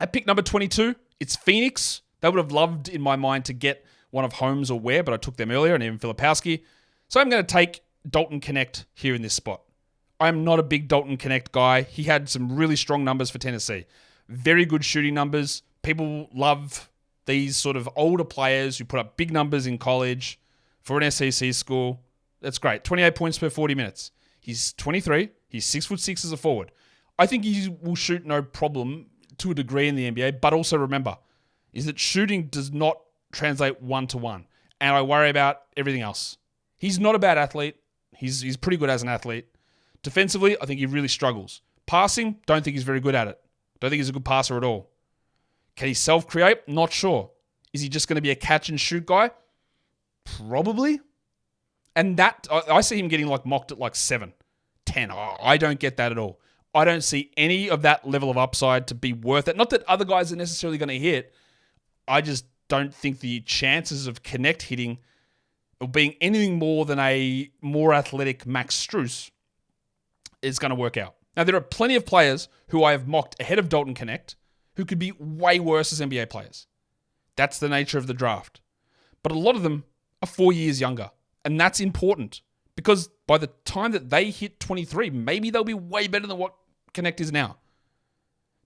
At pick number 22, it's Phoenix. They would have loved, in my mind, to get one of Holmes or Ware, but I took them earlier, and even Filipowski. So I'm going to take Dalton Connect here in this spot. I'm not a big Dalton Connect guy. He had some really strong numbers for Tennessee. Very good shooting numbers. People love these sort of older players who put up big numbers in college for an SEC school. That's great. 28 points per 40 minutes. He's 23. He's 6'6" as a forward. I think he will shoot no problem to a degree in the NBA, but also remember, is that shooting does not translate one-to-one. And I worry about everything else. He's not a bad athlete. He's pretty good as an athlete. Defensively, I think he really struggles. Passing, don't think he's very good at it. Don't think he's a good passer at all. Can he self-create? Not sure. Is he just going to be a catch-and-shoot guy? Probably. And that, I see him getting mocked at 7, 10. I don't get that at all. I don't see any of that level of upside to be worth it. Not that other guys are necessarily going to hit. I just don't think the chances of Connect hitting or being anything more than a more athletic Max Strus is going to work out. Now, there are plenty of players who I have mocked ahead of Dalton Connect who could be way worse as NBA players. That's the nature of the draft. But a lot of them are 4 years younger. And that's important because by the time that they hit 23, maybe they'll be way better than what Connect is now.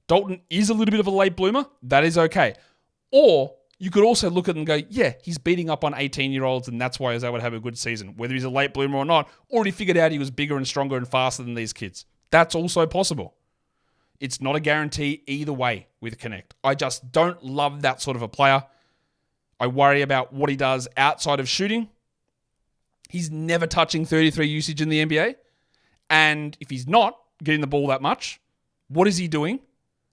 Dalton is a little bit of a late bloomer. That is okay. Or you could also look at it and go, yeah, he's beating up on 18-year-olds and that's why he was able to have a good season. Whether he's a late bloomer or not, already figured out he was bigger and stronger and faster than these kids. That's also possible. It's not a guarantee either way with Connect. I just don't love that sort of a player. I worry about what he does outside of shooting. He's never touching 33 usage in the NBA. And if he's not getting the ball that much, what is he doing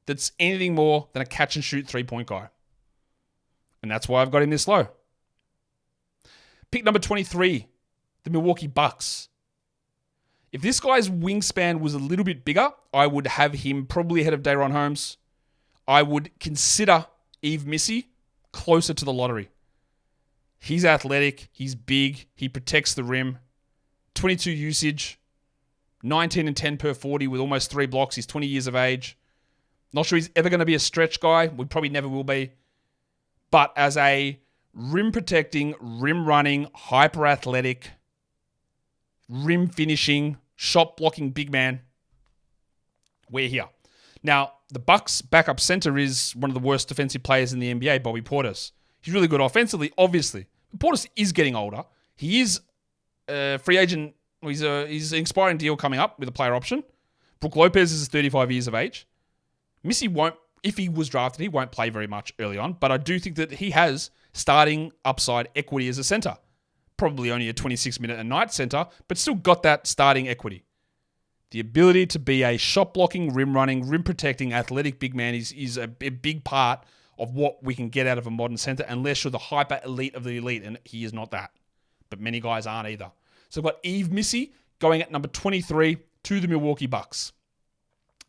that's anything more than a catch-and-shoot three-point guy? And that's why I've got him this low. Pick number 23, the Milwaukee Bucks. If this guy's wingspan was a little bit bigger, I would have him probably ahead of Daron Holmes. I would consider Yves Missy closer to the lottery. He's athletic, he's big, he protects the rim. 22 usage, 19 and 10 per 40 with almost 3 blocks. He's 20 years of age. Not sure he's ever going to be a stretch guy. We probably never will be. But as a rim protecting, rim running, hyper athletic, rim finishing, shot blocking big man, we're here. Now, the Bucks' backup center is one of the worst defensive players in the NBA, Bobby Portis. He's really good offensively, obviously. Portis is getting older. He is a free agent. He's an expiring deal coming up with a player option. Brook Lopez is 35 years of age. Missy won't, if he was drafted, he won't play very much early on, but I do think that he has starting upside equity as a center. Probably only a 26-minute a night center, but still got that starting equity. The ability to be a shot-blocking, rim-running, rim-protecting, athletic big man is a big part of what we can get out of a modern center, unless you're the hyper-elite of the elite, and he is not that. But many guys aren't either. So I've got Yves Missy going at number 23 to the Milwaukee Bucks.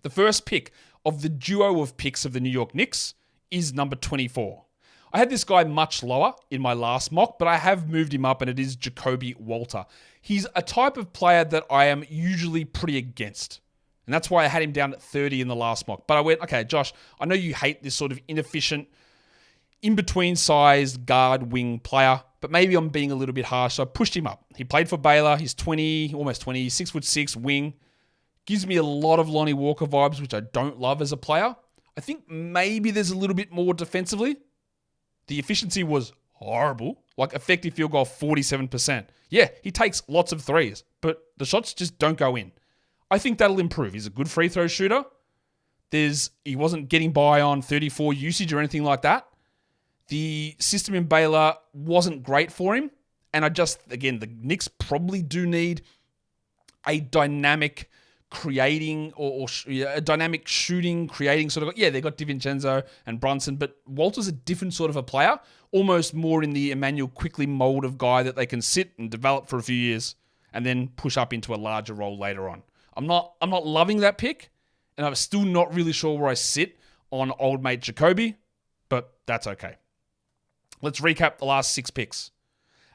The first pick of the duo of picks of the New York Knicks is number 24. I had this guy much lower in my last mock, but I have moved him up, and it is Jacoby Walter. He's a type of player that I am usually pretty against, and that's why I had him down at 30 in the last mock. But I went, okay, Josh, I know you hate this sort of inefficient, in-between sized guard wing player, but maybe I'm being a little bit harsh, so I pushed him up. He played for Baylor. He's 20, almost 20, 6'6" wing. Gives me a lot of Lonnie Walker vibes, which I don't love as a player. I think maybe there's a little bit more defensively. The efficiency was horrible, like effective field goal 47%. Yeah, he takes lots of threes, but the shots just don't go in. I think that'll improve. He's a good free throw shooter. He wasn't getting by on 34 usage or anything like that. The system in Baylor wasn't great for him. And again, the Knicks probably do need a dynamic creating or a dynamic shooting, creating sort of, they got DiVincenzo and Brunson, but Walter's a different sort of a player, almost more in the Emmanuel Quickley mold of guy that they can sit and develop for a few years and then push up into a larger role later on. I'm not loving that pick, and I'm still not really sure where I sit on old mate Jacoby, but that's okay. Let's recap the last 6 picks.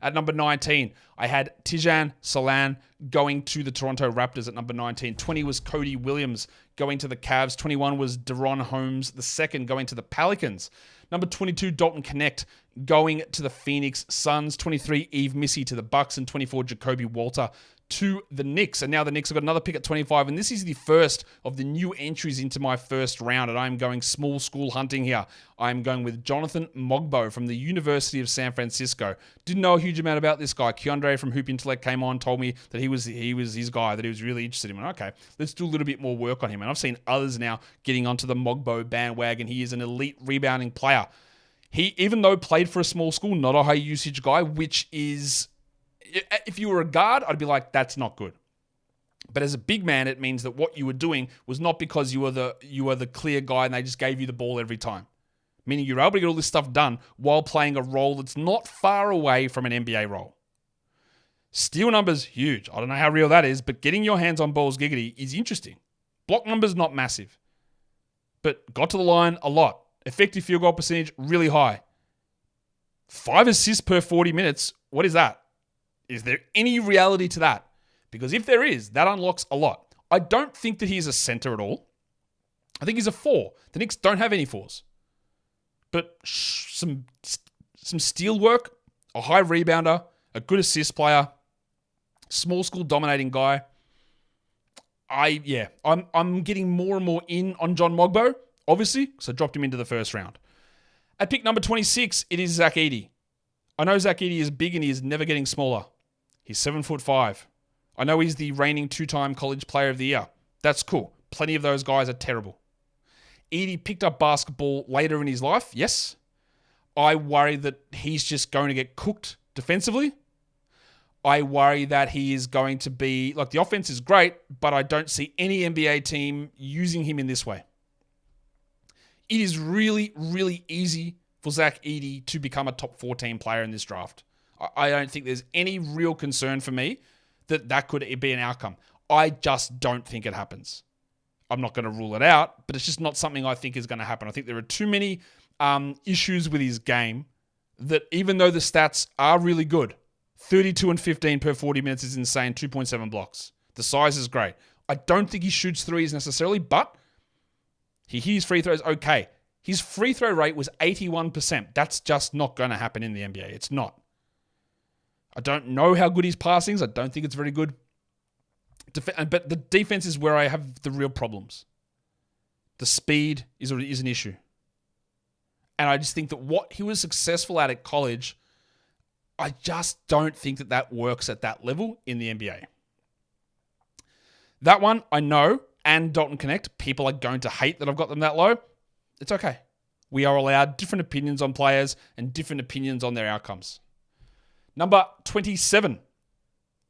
At number 19, I had Tijan Salan going to the Toronto Raptors at number 19. 20 was Cody Williams going to the Cavs. 21 was Daron Holmes, the second, going to the Pelicans. Number 22, Dalton Connect going to the Phoenix Suns. 23, Yves Missy to the Bucks. And 24, Jacoby Walter to the Knicks. And now the Knicks have got another pick at 25, and this is the first of the new entries into my first round, and I'm going small school hunting here. I'm going with Jonathan Mogbo from the University of San Francisco. Didn't know a huge amount about this guy. Keandre from Hoop Intellect came on, told me that he was his guy, that he was really interested in him. Okay, let's do a little bit more work on him. And I've seen others now getting onto the Mogbo bandwagon. He is an elite rebounding player. He, even though played for a small school, not a high usage guy, which is, if you were a guard, I'd be like, that's not good. But as a big man, it means that what you were doing was not because you were the clear guy and they just gave you the ball every time. Meaning you're able to get all this stuff done while playing a role that's not far away from an NBA role. Steal numbers, huge. I don't know how real that is, but getting your hands on balls giggity is interesting. Block numbers, not massive. But got to the line a lot. Effective field goal percentage, really high. 5 assists per 40 minutes, what is that? Is there any reality to that? Because if there is, that unlocks a lot. I don't think that he's a center at all. I think he's a 4. The Knicks don't have any 4s. But some steal work, a high rebounder, a good assist player, small school dominating guy. I'm getting more and more in on John Mogbo, obviously, so I dropped him into the first round. At pick number 26, it is Zach Edey. I know Zach Edey is big and he is never getting smaller. He's 7'5". I know he's the reigning 2-time college player of the year. That's cool. Plenty of those guys are terrible. Edey picked up basketball later in his life, yes. I worry that he's just going to get cooked defensively. I worry that he is going to be, like, the offense is great, but I don't see any NBA team using him in this way. It is really, really easy for Zach Edey to become a top 14 player in this draft. I don't think there's any real concern for me that could be an outcome. I just don't think it happens. I'm not going to rule it out, but it's just not something I think is going to happen. I think there are too many issues with his game that even though the stats are really good, 32 and 15 per 40 minutes is insane, 2.7 blocks. The size is great. I don't think he shoots threes necessarily, but he hits free throws okay. His free throw rate was 81%. That's just not going to happen in the NBA. It's not. I don't know how good his passing is. I don't think it's very good. But the defense is where I have the real problems. The speed is an issue. And I just think that what he was successful at college, I just don't think that works at that level in the NBA. That one, I know, and Dalton Connect, people are going to hate that I've got them that low. It's okay. We are allowed different opinions on players and different opinions on their outcomes. Number 27,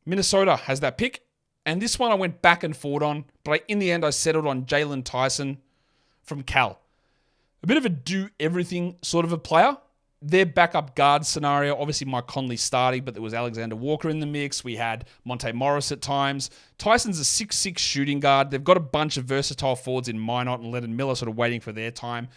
Minnesota has that pick. And this one I went back and forth on, but in the end I settled on Jalen Tyson from Cal. A bit of a do-everything sort of a player. Their backup guard scenario, obviously Mike Conley starting, but there was Alexander Walker in the mix. We had Monte Morris at times. Tyson's a 6'6" shooting guard. They've got a bunch of versatile forwards in Minot and Lennon Miller sort of waiting for their time.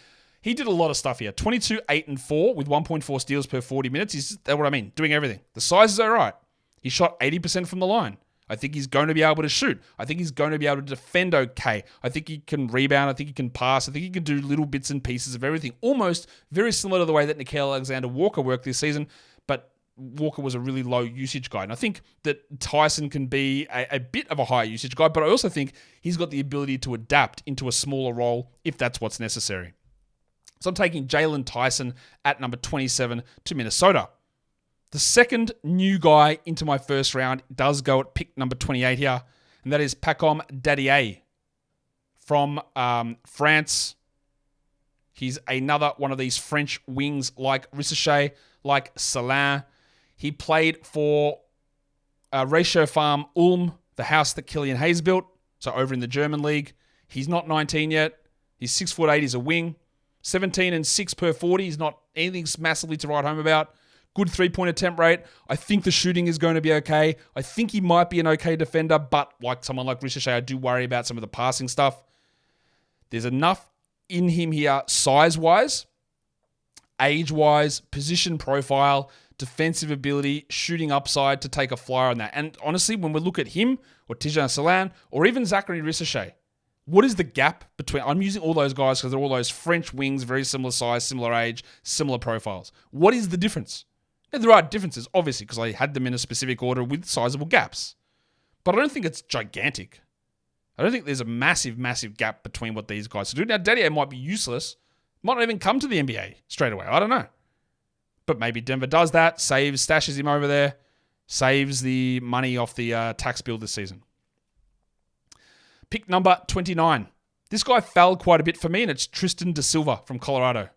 He did a lot of stuff here. 22, 8, and 4 with 1.4 steals per 40 minutes. That's what I mean, doing everything. The size is all right. He shot 80% from the line. I think he's going to be able to shoot. I think he's going to be able to defend okay. I think he can rebound. I think he can pass. I think he can do little bits and pieces of everything. Almost very similar to the way that Nickeil Alexander-Walker worked this season, but Walker was a really low usage guy. And I think that Tyson can be a bit of a higher usage guy, but I also think he's got the ability to adapt into a smaller role if that's what's necessary. So I'm taking Jalen Tyson at number 27 to Minnesota. The second new guy into my first round does go at pick number 28 here, and that is Pacom Dadier from France. He's another one of these French wings like Ricochet, like Salin. He played for Ratio Farm Ulm, the house that Killian Hayes built, so over in the German league. He's not 19 yet. He's 6'8", he's a wing. 17 and 6 per 40. He's not anything massively to write home about. Good three-point attempt rate. I think the shooting is going to be okay. I think he might be an okay defender, but like someone like Ricochet, I do worry about some of the passing stuff. There's enough in him here size-wise, age-wise, position profile, defensive ability, shooting upside to take a flyer on that. And honestly, when we look at him or Tidjane Salin or even Zachary Ricochet, what is the gap between... I'm using all those guys because they're all those French wings, very similar size, similar age, similar profiles. What is the difference? And there are differences, obviously, because I had them in a specific order with sizable gaps. but I don't think it's gigantic. I don't think there's a massive, massive gap between what these guys do. Now, Daddy might be useless. Might not even come to the NBA straight away. I don't know. But maybe Denver does that, stashes him over there, saves the money off the tax bill this season. Pick number 29. This guy fell quite a bit for me, and it's Tristan Da Silva from Colorado.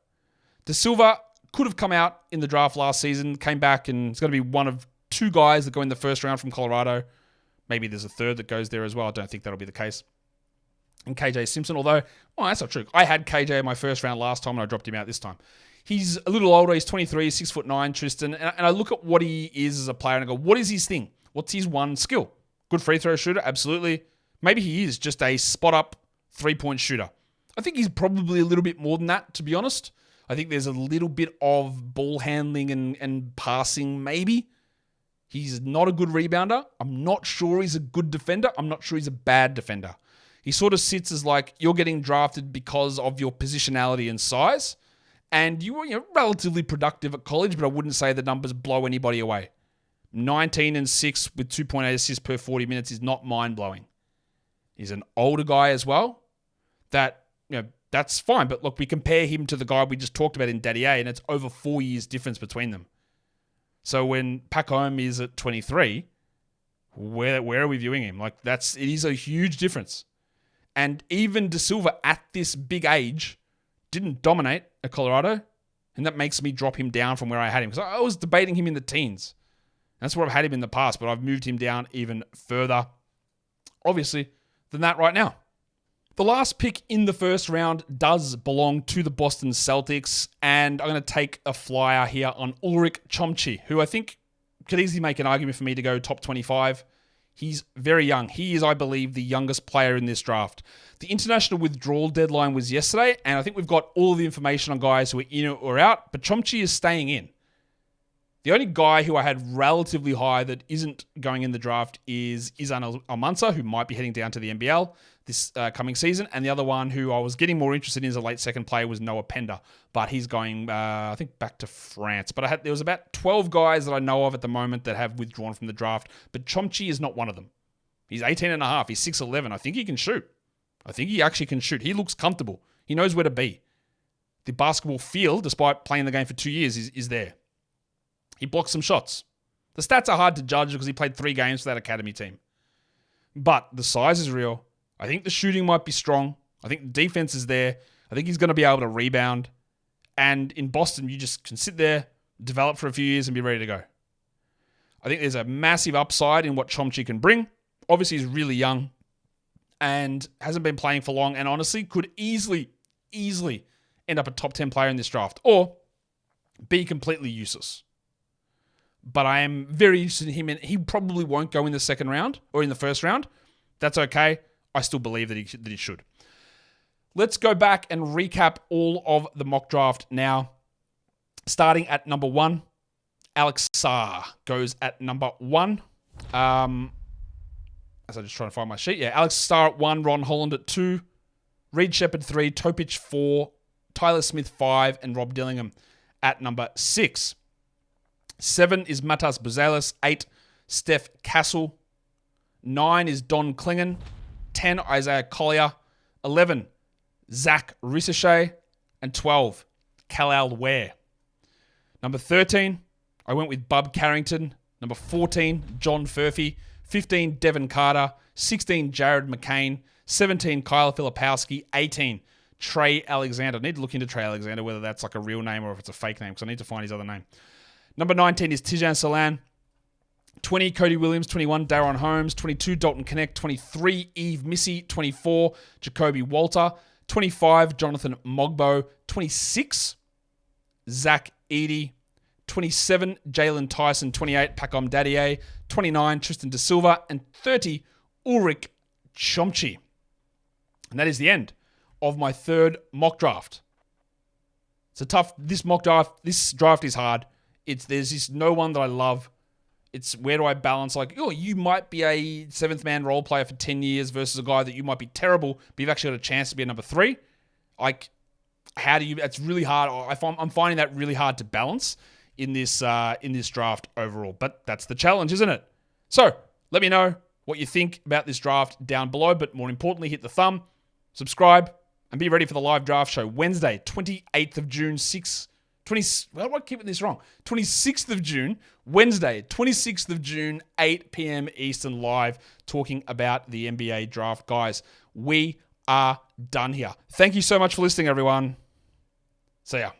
Da Silva could have come out in the draft last season, came back, and it's going to be one of two guys that go in the first round from Colorado. Maybe there's a third that goes there as well. I don't think that'll be the case. And KJ Simpson, although, that's not true. I had KJ in my first round last time and I dropped him out this time. He's a little older. He's 23, he's 6'9", Tristan. And I look at what he is as a player and I go, what is his thing? What's his one skill? Good free throw shooter? Absolutely. Maybe he is just a spot-up three-point shooter. I think he's probably a little bit more than that, to be honest. I think there's a little bit of ball handling and passing, maybe. He's not a good rebounder. I'm not sure he's a good defender. I'm not sure he's a bad defender. He sort of sits as like you're getting drafted because of your positionality and size. And you were relatively productive at college, but I wouldn't say the numbers blow anybody away. 19 and 6 with 2.8 assists per 40 minutes is not mind-blowing. He's an older guy as well. That's fine. But look, we compare him to the guy we just talked about in Daddy A, and it's over 4 years difference between them. So when Pacom is at 23, where are we viewing him? It is a huge difference. And even Da Silva at this big age didn't dominate at Colorado, and that makes me drop him down from where I had him. Because I was debating him in the teens. That's where I've had him in the past, but I've moved him down even further, obviously, than that right now. The last pick in the first round does belong to the Boston Celtics, and I'm going to take a flyer here on Ulrich Chomchi, who I think could easily make an argument for me to go top 25. He's very young. He is, I believe, the youngest player in this draft. The international withdrawal deadline was yesterday, and I think we've got all of the information on guys who are in or out, but Chomchi is staying in. The only guy who I had relatively high that isn't going in the draft is Izan Almansa, who might be heading down to the NBL this coming season. And the other one who I was getting more interested in as a late second player was Noah Pender. But he's going, I think, back to France. But there was about 12 guys that I know of at the moment that have withdrawn from the draft. But Chomchi is not one of them. He's 18 and a half. He's 6'11". I think he can shoot. I think he actually can shoot. He looks comfortable. He knows where to be. The basketball feel, despite playing the game for 2 years, is there. He blocks some shots. The stats are hard to judge because he played 3 games for that academy team. But the size is real. I think the shooting might be strong. I think the defense is there. I think he's going to be able to rebound. And in Boston, you just can sit there, develop for a few years, and be ready to go. I think there's a massive upside in what Chomchi can bring. Obviously, he's really young and hasn't been playing for long, and honestly could easily end up a top 10 player in this draft or be completely useless. But I am very interested in him, and he probably won't go in the second round or in the first round. That's okay. I still believe that he should. Let's go back and recap all of the mock draft now. Starting at number 1, Alex Sarr goes at number 1. As I'm just trying to find my sheet. Yeah, Alex Sarr at 1, Ron Holland at 2, Reed Sheppard 3, Topic 4, Tyler Smith 5, and Rob Dillingham at number 6. 7 is Matas Buzelis. 8, Steph Castle. 9 is Don Klingon. 10, Isaiah Collier. 11, Zach Ricochet. And 12, Kalal Ware. Number 13, I went with Bub Carrington. Number 14, John Furphy. 15, Devin Carter. 16, Jared McCain. 17, Kyle Filipowski. 18, Trey Alexander. I need to look into Trey Alexander, whether that's like a real name or if it's a fake name, because I need to find his other name. Number 19 is Tijan Salan. 20, Cody Williams. 21, Daron Holmes. 22, Dalton Connect. 23, Eve Missy. 24, Jacoby Walter. 25, Jonathan Mogbo. 26, Zach Edey. 27, Jalen Tyson. 28, Pacom Dadier. 29, Tristan Da Silva. And 30, Ulrich Chomchi. And that is the end of my third mock draft. It's a tough, this draft is hard. There's just no one that I love. It's where do I balance, you might be a 7th man role player for 10 years versus a guy that you might be terrible, but you've actually got a chance to be a number 3. It's really hard. I'm finding that really hard to balance in this draft overall, but that's the challenge, isn't it? So let me know what you think about this draft down below, but more importantly, hit the thumb, subscribe, and be ready for the live draft show Wednesday, 28th of June, 26th of June, Wednesday, 26th of June, 8 p.m. Eastern live, talking about the NBA draft. Guys, we are done here. Thank you so much for listening, everyone. See ya.